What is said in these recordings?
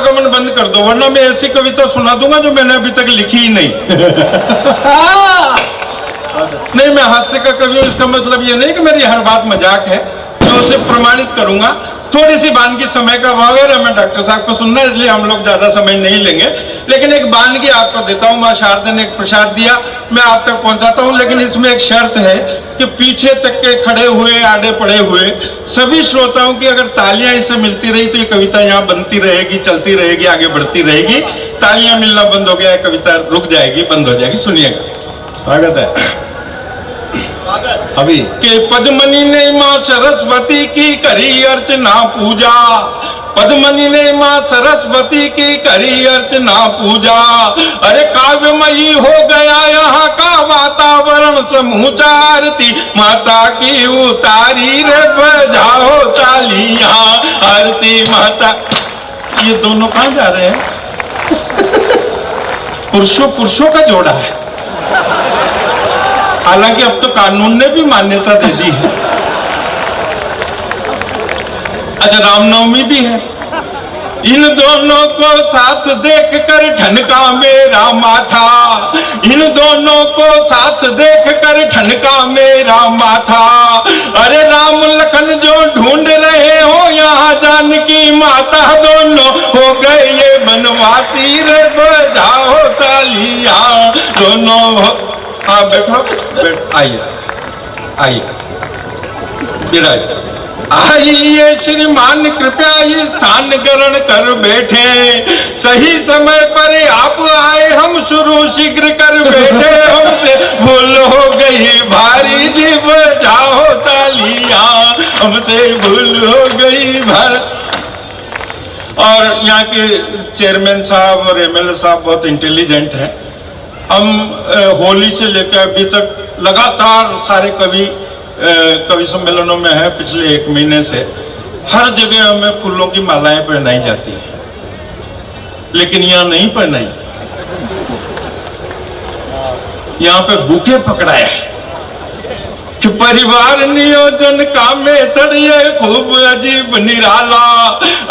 आवागमन बंद कर दो, वरना मैं ऐसी कविता सुना दूंगा जो मैंने अभी तक लिखी ही नहीं। नहीं, मैं हास्य का कवि हूं, इसका मतलब ये नहीं कि मेरी हर बात मजाक है, मैं उसे प्रमाणित करूंगा। थोड़ी सी बानगी समय का अभाव है, मैं डॉक्टर साहब को सुनना, इसलिए हम लोग ज्यादा समय नहीं लेंगे, लेकिन एक बानगी आपको देता हूं। माँ शारदा ने एक प्रसाद दिया, मैं आप तक पहुंचाता हूं, लेकिन इसमें एक शर्त है कि पीछे तक के खड़े हुए, आड़े पड़े हुए सभी श्रोताओं की अगर तालियां इससे मिलती रही तो ये कविता यहाँ बनती रहेगी, चलती रहेगी, आगे बढ़ती रहेगी। तालियां मिलना बंद हो गया, कविता रुक जाएगी, बंद हो जाएगी। सुनिएगा। स्वागत है अभी के पद्मनी ने माँ सरस्वती की करी अर्चना पूजा, पद्मनी ने माँ सरस्वती की करी अर्चना पूजा। अरे काव्यमयी हो गया यहाँ का वातावरण समूचा, आरती माता की उतारी रे बजाओ तालियां, आरती माता। ये दोनों कहाँ जा रहे हैं? पुरुषों का जोड़ा है। हालांकि अब तो कानून ने भी मान्यता दे दी है। अच्छा, रामनवमी भी है। इन दोनों को साथ देखकर ठनका मेरा माथा, इन दोनों को साथ देखकर ठनका मेरा माथा। अरे राम लखन जो ढूंढ रहे हो यहाँ जानकी माता, दोनों हो गए ये बनवासी रे बजाओ तालियां, दोनों हो। हाँ बैठो, आइए आइए विराज। आइए श्रीमान कृपया इस स्थान ग्रहण कर बैठे, सही समय पर आप आए, हम शुरू शीघ्र कर बैठे, हमसे भूल हो गई भारी, जी बजाओ तालियां, हमसे भूल हो गई भारी। और यहाँ के चेयरमैन साहब और एमएलए साहब बहुत इंटेलिजेंट हैं। हम होली से लेकर अभी तक लगातार सारे कवि सम्मेलनों में है, पिछले 1 महीने से हर जगह हमें फूलों की मालाएं पहनाई जाती हैं, लेकिन यहाँ नहीं पहनाई। यहाँ पे बुके पकड़ाया है कि परिवार नियोजन का मेथड ये खूब अजीब निराला।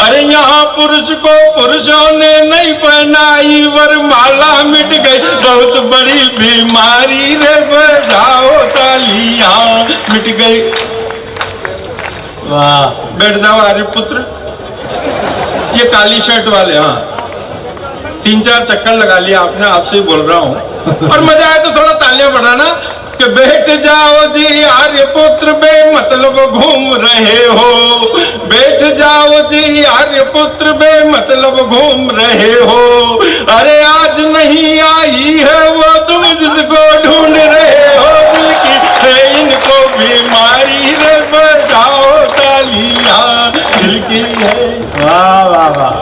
अरे यहाँ पुरुष को पुरुषों ने नहीं पहनाई वरमाला, मिट गई बहुत बड़ी बीमारी रे बजाओ तालियां, मिट गई। वाह, बैठ जाओ आर्य पुत्र। ये काली शर्ट वाले, हाँ 3-4 चक्कर लगा लिया आपने, आपसे ही बोल रहा हूँ। और मजा आए तो थोड़ा तालियां बढ़ाना कि बैठ जाओ जी आर्य पुत्र बेमतलब घूम रहे हो, बैठ जाओ जी आर्य पुत्र बेमतलब घूम रहे हो। अरे आज नहीं आई है वो तुम जिसको ढूंढ रहे हो, दिल की है इनको बीमारी रे बजाओ तालियां, दिल की है। वाह वाह वाह।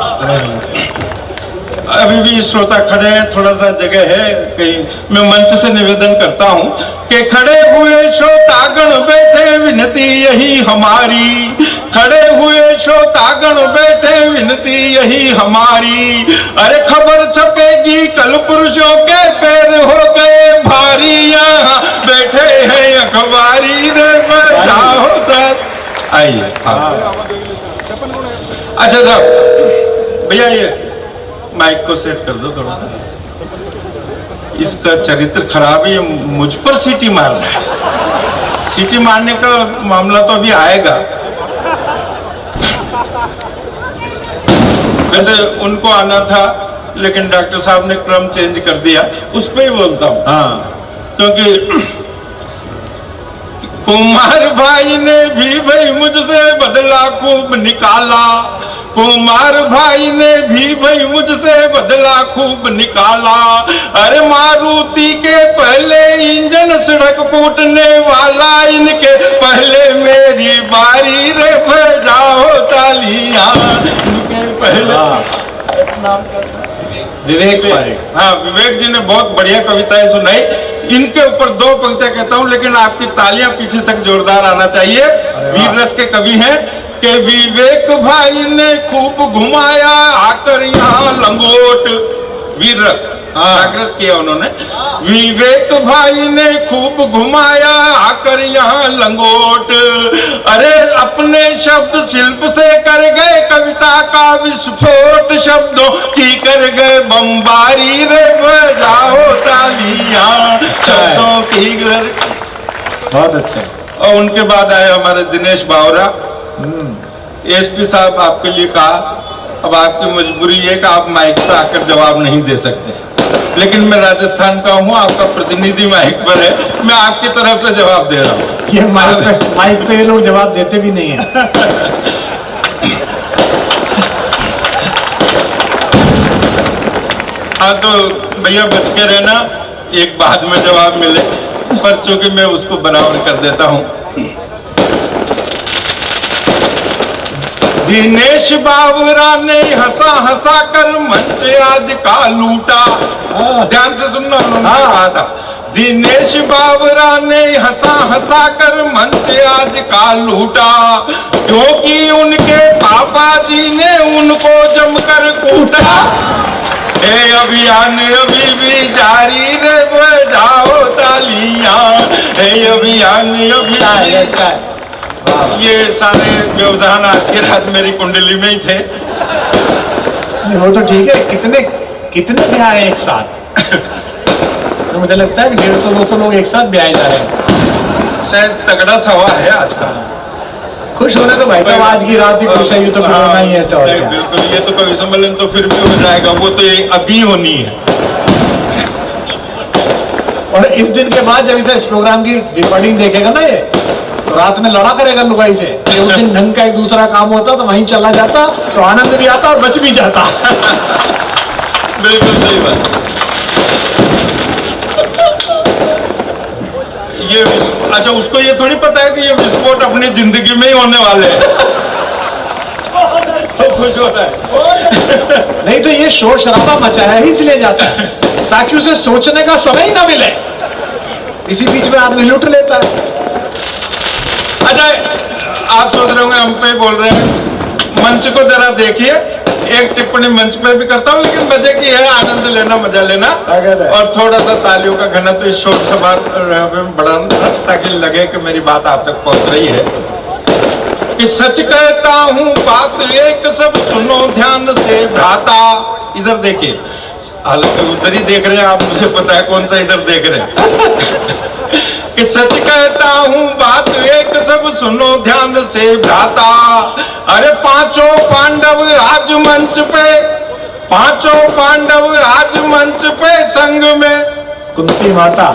अभी भी श्रोता खड़े हैं, थोड़ा सा जगह है कहीं, मैं मंच से निवेदन करता हूं कि खड़े हुए श्रोतागण बैठे विनती यही हमारी, खड़े हुए श्रोतागण बैठे विनती यही हमारी। अरे खबर छपेगी कल पुरुषों के पैर हो गए भारी, यहाँ बैठे हैं अखबारी रे बजाओ। आइए अच्छा साहब, भैया ये माइक को सेट कर दो थोड़ा सा, इसका चरित्र खराब है, ये मुझ पर सीटी मार रहा है। सीटी मारने का मामला तो अभी आएगा। वैसे उनको आना था, लेकिन डॉक्टर साहब ने क्रम चेंज कर दिया, उस पर ही बोलता हूँ। हाँ, क्योंकि कुमार भाई ने भी भाई मुझसे बदला खूब निकाला, कुमार भाई ने भी भाई मुझसे बदला खूब निकाला। अरे मारुति के पहले इंजन सड़क कूटने वाला, इनके पहले मेरी बारी रे बजाओ तालियां, इनके पहले। नाम विवेक पारेख। हाँ, विवेक जी ने बहुत बढ़िया कविताएं सुनाई। इनके ऊपर 2 पंक्तियां कहता हूं, लेकिन आपकी तालियां पीछे तक जोरदार आना चाहिए। वीर रस के कवि हैं कि विवेक भाई ने खूब घुमाया आकर यहाँ लंगोट, वीर रस। जागृत किया उन्होंने। विवेक भाई ने खूब घुमाया आकर यहाँ लंगोट, अरे अपने शब्द शिल्प से कर गए कविता का विस्फोट, शब्दों की कर गए बमबारी, रे बजाओ तालियां शब्दों की। बहुत अच्छा। और उनके बाद आए हमारे दिनेश बावरा। एसपी साहब आपके लिए कहा, अब आपकी मजबूरी है कि आप माइक पर आकर जवाब नहीं दे सकते, लेकिन मैं राजस्थान का हूं, आपका प्रतिनिधि माइक पर है, मैं आपकी तरफ से जवाब दे रहा हूं। ये माइक पे ये लोग जवाब देते भी नहीं है। हाँ तो भैया बच के रहना, एक बाद में जवाब मिले, पर चूंकि मैं उसको बराबर कर देता हूं। दिनेश बावरा ने हंसा हंसा कर मंच आज का लूटा। ध्यान से सुनना, उन्होंने कहा था दिनेश बावरा ने हंसा हंसा कर मंच आज का लूटा, क्योंकि उनके पापा जी ने उनको जमकर कूटा। ए अभियान अभी भी जारी, रे बजाओ तालियां, ए अभियान अभी भी। ये सारे व्यवधान आज की रात मेरी कुंडली में ही थे। वो तो ठीक है, कितने कितने ब्याह हैं एक साथ? तो मुझे लगता है कि 150-200 लोग एक साथ ब्याह जा रहे हैं। शायद तगड़ा सवा है आज का। खुश होने तो भाई साहब आज की रात ही खुश है, ये तो होना ही ऐसा हो गया। बिल्कुल, ये तो कवि सम्मेलन तो फिर भी हो जाएगा, वो तो अभी होनी है। और इस दिन के बाद जब इस प्रोग्राम की रिकॉर्डिंग देखेगा ना ये, तो रात में लड़ा करेगा लुगाई से कि उस दिन ढंग का एक दूसरा काम होता तो वहीं चला जाता, तो आनंद भी आता और बच भी जाता। बिल्कुल सही बात। ये अच्छा, उसको ये थोड़ी पता है कि ये विस्फोट अपनी जिंदगी में ही होने वाले हैं। तो खुश हो रहा है। नहीं तो ये शोर शराबा मचाया ही इसलिए जाता है ताकि उसे सोचने का समय ही ना मिले, इसी बीच में आदमी लूट लेता है। अच्छा, आप सोच रहे होंगे हम पे बोल रहे हैं, मंच को जरा देखिए। एक टिप्पणी मंच पे भी करता हूँ, लेकिन मजे की है, आनंद लेना, मजा लेना, और थोड़ा सा तालियों का घना तो इस शोर सभा में बढ़ाना, ताकि लगे कि मेरी बात आप तक पहुंच रही है। कि सच कहता हूँ बात एक, सब सुनो ध्यान से भ्राता। इधर देखिए, हालांकि उधर ही देख रहे हैं आप, मुझे पता है कौन सा इधर देख रहे हैं। कि सच कहता हूँ बात एक, सब सुनो ध्यान से भ्राता। अरे पांचों पांडव आज मंच पे, पांचों पांडव आज मंच पे, संग में कुंती माता।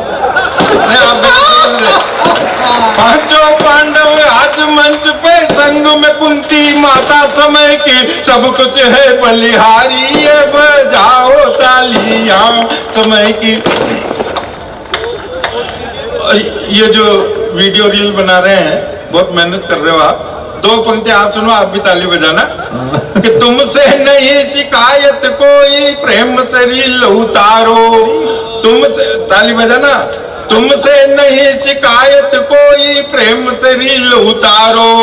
पांचों पांडव आज मंच पे, संग में कुंती माता, समय की सब कुछ है बलिहारी, ये बजाओ तालियां समय की। ये जो वीडियो रील बना रहे हैं, बहुत मेहनत कर रहे हो आप। दो पंक्ति आप सुनो, आप भी ताली बजाना। कि तुमसे नहीं शिकायत कोई, प्रेम से रील उतारो। तुमसे, ताली बजाना। तुमसे नहीं शिकायत कोई, प्रेम से रील उतारो।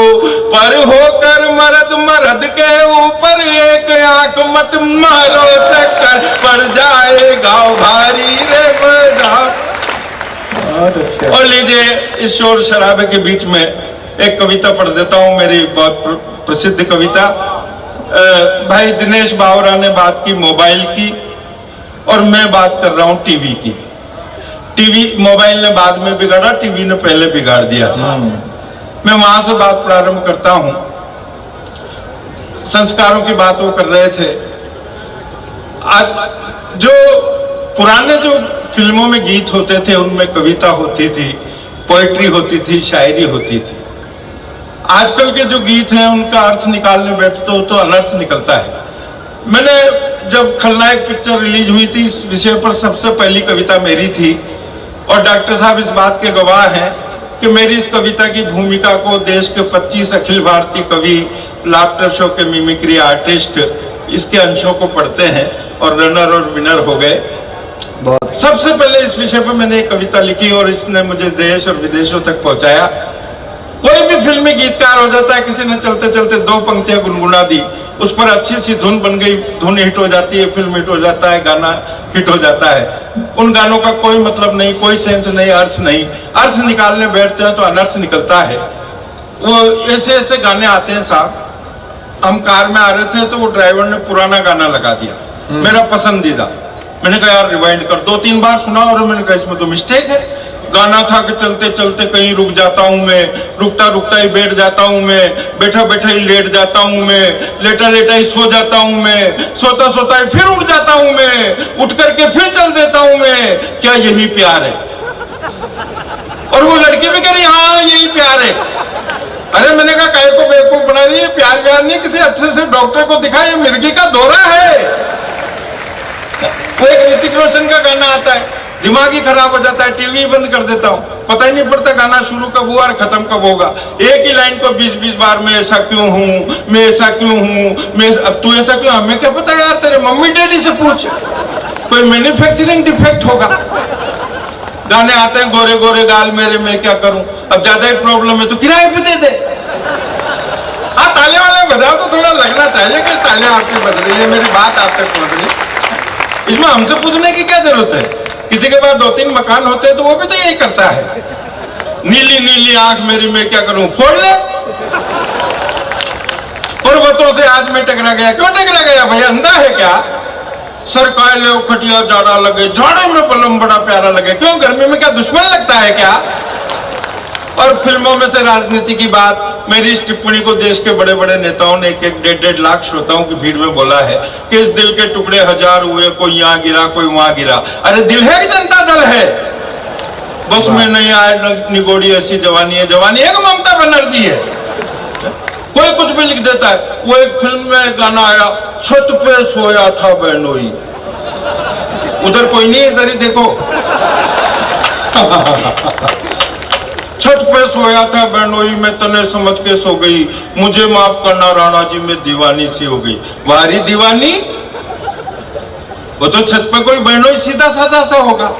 पर होकर मर्द मर्द के ऊपर एक आंख मत मारो, चक्कर पड़ जाएगा भारी, रे बजाओ। और लीजिए, इस शोर शराबे के बीच में एक कविता पढ़ देता हूं, मेरी बहुत प्रसिद्ध कविता। भाई दिनेश बावरा ने बात की मोबाइल की, और मैं बात कर रहा हूं टीवी की। टीवी, मोबाइल ने बाद में बिगाड़ा, टीवी ने पहले बिगाड़ दिया था। मैं वहां से बात प्रारंभ करता हूं। संस्कारों की बात वो कर रहे थे। आज जो पुराने जो फिल्मों में गीत होते थे, उनमें कविता होती थी, पोएट्री होती थी, शायरी होती थी। आजकल के जो गीत हैं, उनका अर्थ निकालने बैठते हो तो अनर्थ निकलता है। मैंने जब खलनायक पिक्चर रिलीज हुई थी, इस विषय पर सबसे पहली कविता मेरी थी, और डॉक्टर साहब इस बात के गवाह हैं कि मेरी इस कविता की भूमिका को देश के 25 अखिल भारतीय कवि, लाफ्टर शो के मिमिक्री आर्टिस्ट इसके अंशों को पढ़ते हैं और रनर और विनर हो गए। सबसे पहले इस विषय पर मैंने एक कविता लिखी और इसने मुझे देश और विदेशों तक पहुंचाया। कोई भी फिल्मी गीतकार हो जाता है, किसी ने चलते चलते दो पंक्तियां गुनगुना दी, उस पर अच्छी सी धुन बन गई, धुन हिट हो जाती है, फिल्म हिट हो जाता है, गाना हिट हो जाता है। उन गानों का कोई मतलब नहीं, कोई सेंस नहीं, अर्थ नहीं। अर्थ निकालने बैठते हैं तो अनर्थ निकलता है। वो ऐसे ऐसे गाने आते हैं साहब। हम कार में आ रहे थे तो वो ड्राइवर ने पुराना गाना लगा दिया, मेरा पसंदीदा। मैंने कहा यार रिवाइंड कर, 2-3 बार सुना और मैंने कहा इसमें तो मिस्टेक है। गाना था कि चलते चलते कहीं रुक जाता हूं मैं, रुकता रुकता ही बैठ जाता हूं मैं, बैठा बैठा ही लेट जाता हूं मैं, लेटा लेटा ही सो जाता हूं मैं, सोता सोता ही फिर उठ जाता हूं मैं, उठ करके फिर चल देता हूं मैं, क्या यही प्यार है? और वो लड़की भी कह रही हाँ यही प्यार है। अरे मैंने कहा काय को बेवकूफ बना रही है, प्यार व्यार नहीं, किसी अच्छे से डॉक्टर को दिखा, ये मिर्गी का दौरा है। वो एक ऋतिक रोशन का गाना आता है, दिमाग ही खराब हो जाता है, टीवी बंद कर देता हूं, पता ही नहीं पड़ता गाना शुरू कब हुआ और खत्म कब होगा। एक ही लाइन को 20-20 बार, मैं ऐसा क्यों हूं, मैं ऐसा क्यों हूं, मैं अब तू ऐसा क्यों, हमें क्या पता यार, तेरे मम्मी डैडी से पूछ, कोई मैन्युफैक्चरिंग डिफेक्ट होगा। गाने आते हैं गोरे गोरे गाल मेरे, मैं क्या करूं, अब ज्यादा ही प्रॉब्लम है तो किराए पे दे दे। हाँ ताले वाले बजाओ तो थोड़ा लगना चाहिए कि ताले आपकी बज रही है, मेरी बात आप तक पहुंच रही। इसमें हमसे पूछने की क्या जरूरत है? किसी के पास 2-3 मकान होते हैं तो वो भी तो यही करता है। नीली नीली आंख मेरी, मैं क्या करूं, फोड़ ले। पर्वतों से आज मैं टकरा गया, क्यों टकरा गया भाई, अंधा है क्या? सर काय ले खटिया जाड़ा लगे, जाड़े में पलम बड़ा प्यारा लगे, क्यों गर्मी में क्या दुश्मन लगता है क्या? और फिल्मों में से राजनीति की बात, मेरी इस टिप्पणी को देश के बड़े बड़े नेताओं ने 1-1.5 लाख श्रोताओं की भीड़ में बोला है कि इस दिल के टुकड़े 1000 हुए, कोई यहाँ गिरा कोई वहां गिरा। अरे दिल है कि जनता दल है? बस में नहीं आए निगोड़ी ऐसी जवानी है, जवानी है कि ममता बनर्जी है? कोई कुछ भी लिख देता है। वो एक फिल्म में एक गाना आया, छत पे सोया था बहनोई, उधर कोई नहीं, इधर ही देखो। छत पे सोया था बहनोई, मैं तने समझ के सो गई, मुझे माफ करना राणा जी, मैं दीवानी सी हो गई। वारी दीवानी, वो तो छत पे कोई बहनोई सीधा साधा सा होगा।